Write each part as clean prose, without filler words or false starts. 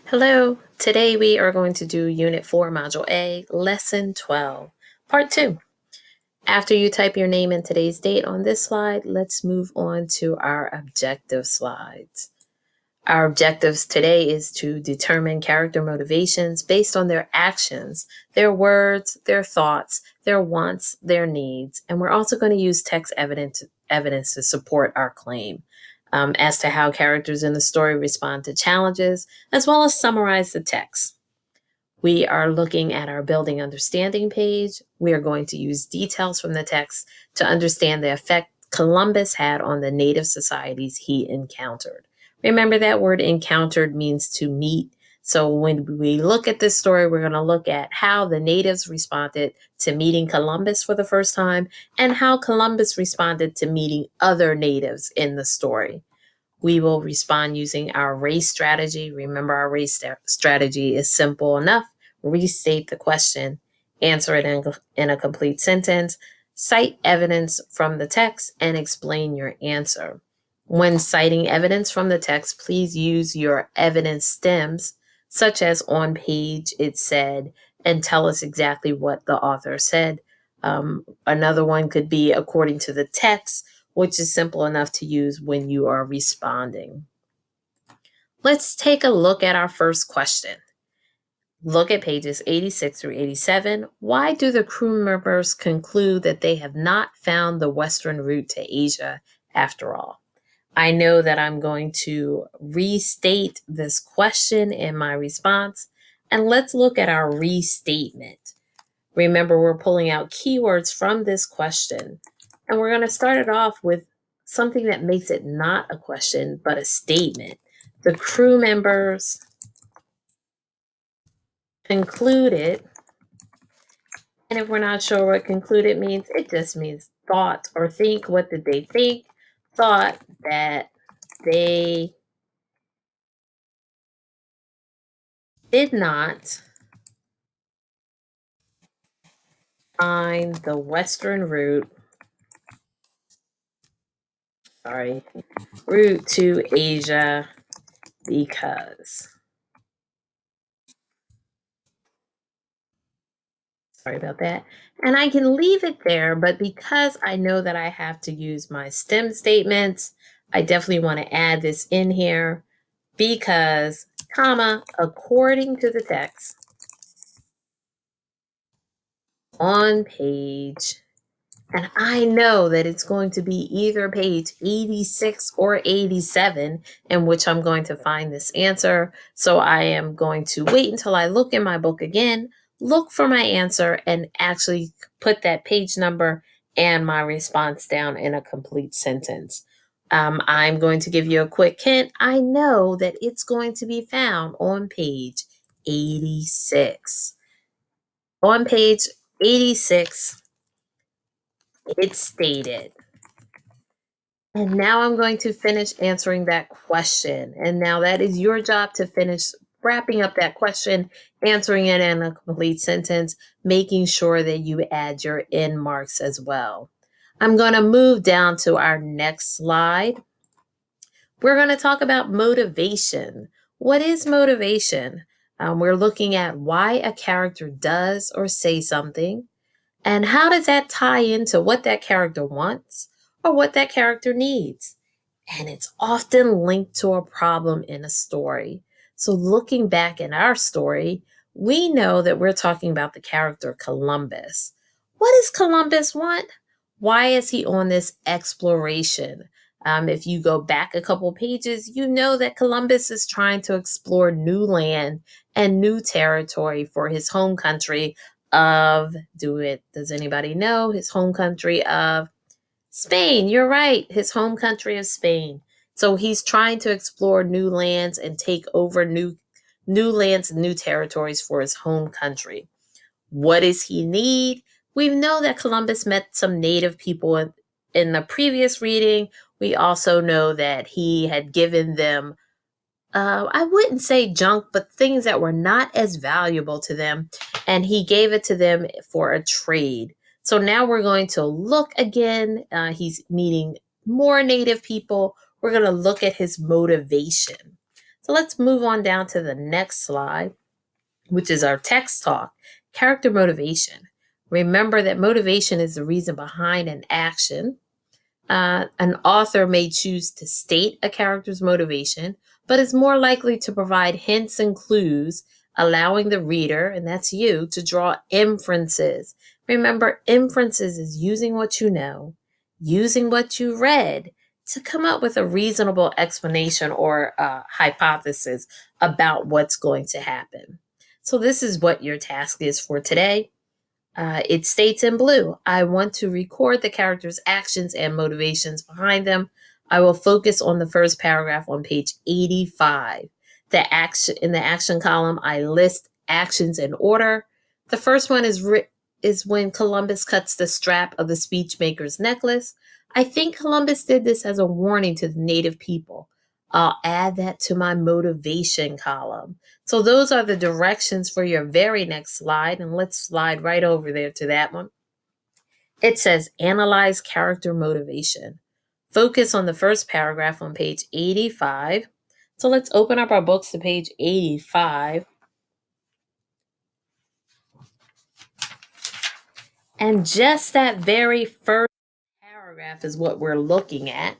Hello, today we are going to do Unit 4, Module A, Lesson 12, Part 2. After you type your name and today's date on this slide, let's move on to our objective slides. Our objectives today is to determine character motivations based on their actions, their words, their thoughts, their wants, their needs, and we're also going to use text evidence to support our claim. As to how characters in the story respond to challenges, as well as summarize the text. We are looking at our building understanding page. We are going to use details from the text to understand the effect Columbus had on the native societies he encountered. Remember that word encountered means to meet. So when we look at this story, we're going to look at how the natives responded to meeting Columbus for the first time and how Columbus responded to meeting other natives in the story. We will respond using our race strategy. Remember, our race strategy is simple enough. Restate the question, answer it in a complete sentence, cite evidence from the text, and explain your answer. When citing evidence from the text, please use your evidence stems, such as on page it said, and tell us exactly what the author said. Another one could be according to the text, which is simple enough to use when you are responding. Let's take a look at our first question. Look at pages 86 through 87. Why do the crew members conclude that they have not found the western route to Asia after all? I know that I'm going to restate this question in my response, and let's look at our restatement. Remember, we're pulling out keywords from this question, and we're going to start it off with something that makes it not a question, but a statement. The crew members concluded, and if we're not sure what concluded means, it just means thought or think. What did they think? Thought that they did not find the western route to Asia because. Sorry about that. And I can leave it there, but because I know that I have to use my STEM statements, I definitely want to add this in here because, comma, according to the text on page, and I know that it's going to be either page 86 or 87 in which I'm going to find this answer. So I am going to wait until I look in my book again, look for my answer, and actually put that page number and my response down in a complete sentence. I'm going to give you a quick hint. I know that it's going to be found on page 86. On page 86, it stated. And now I'm going to finish answering that question. And now that is your job to finish wrapping up that question, answering it in a complete sentence, making sure that you add your end marks as well. I'm going to move down to our next slide. We're going to talk about motivation. What is motivation? We're looking at why a character does or say something. And how does that tie into what that character wants or what that character needs? And it's often linked to a problem in a story. So, looking back in our story, we know that we're talking about the character Columbus. What does Columbus want? Why is he on this exploration? If you go back a couple pages, you know that Columbus is trying to explore new land and new territory for his home country of, does anybody know his home country of Spain? You're right, his home country of Spain. So he's trying to explore new lands and take over new lands and new territories for his home country. What does he need? We know that Columbus met some native people in the previous reading. We also know that he had given them I wouldn't say junk, but things that were not as valuable to them. And he gave it to them for a trade. So now we're going to look again. He's meeting more native people. We're going to look at his motivation. So let's move on down to the next slide, which is our text talk, character motivation. Remember that motivation is the reason behind an action. An author may choose to state a character's motivation, but is more likely to provide hints and clues, allowing the reader, and that's you, to draw inferences. Remember, inferences is using what you know, using what you read to come up with a reasonable explanation or hypothesis about what's going to happen. So, this is what your task is for today. It states in blue, I want to record the character's actions and motivations behind them. I will focus on the first paragraph on page 85. In the action column, I list actions in order. The first one is when Columbus cuts the strap of the speechmaker's necklace. I think Columbus did this as a warning to the native people. I'll add that to my motivation column. So those are the directions for your very next slide. And let's slide right over there to that one. It says analyze character motivation. Focus on the first paragraph on page 85. So let's open up our books to page 85. And just that very first paragraph is what we're looking at.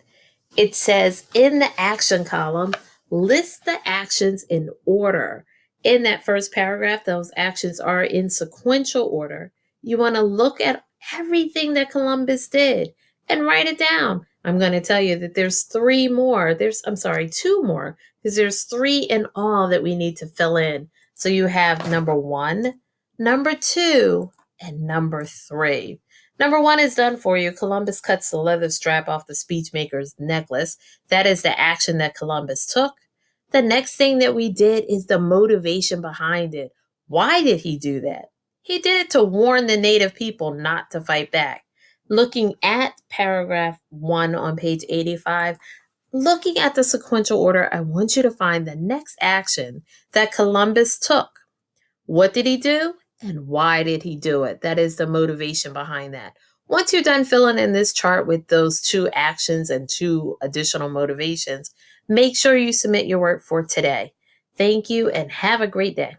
It says in the action column, list the actions in order. In that first paragraph, those actions are in sequential order. You want to look at everything that Columbus did and write it down. I'm going to tell you that there's two more, because there's three in all that we need to fill in. So you have number 1, number 2, and number 3. Number 1 is done for you. Columbus cuts the leather strap off the speechmaker's necklace. That is the action that Columbus took. The next thing that we did is the motivation behind it. Why did he do that? He did it to warn the native people not to fight back. Looking at paragraph 1 on page 85, looking at the sequential order, I want you to find the next action that Columbus took. What did he do? And why did he do it? That is the motivation behind that. Once you're done filling in this chart with those 2 actions and 2 additional motivations, make sure you submit your work for today. Thank you and have a great day.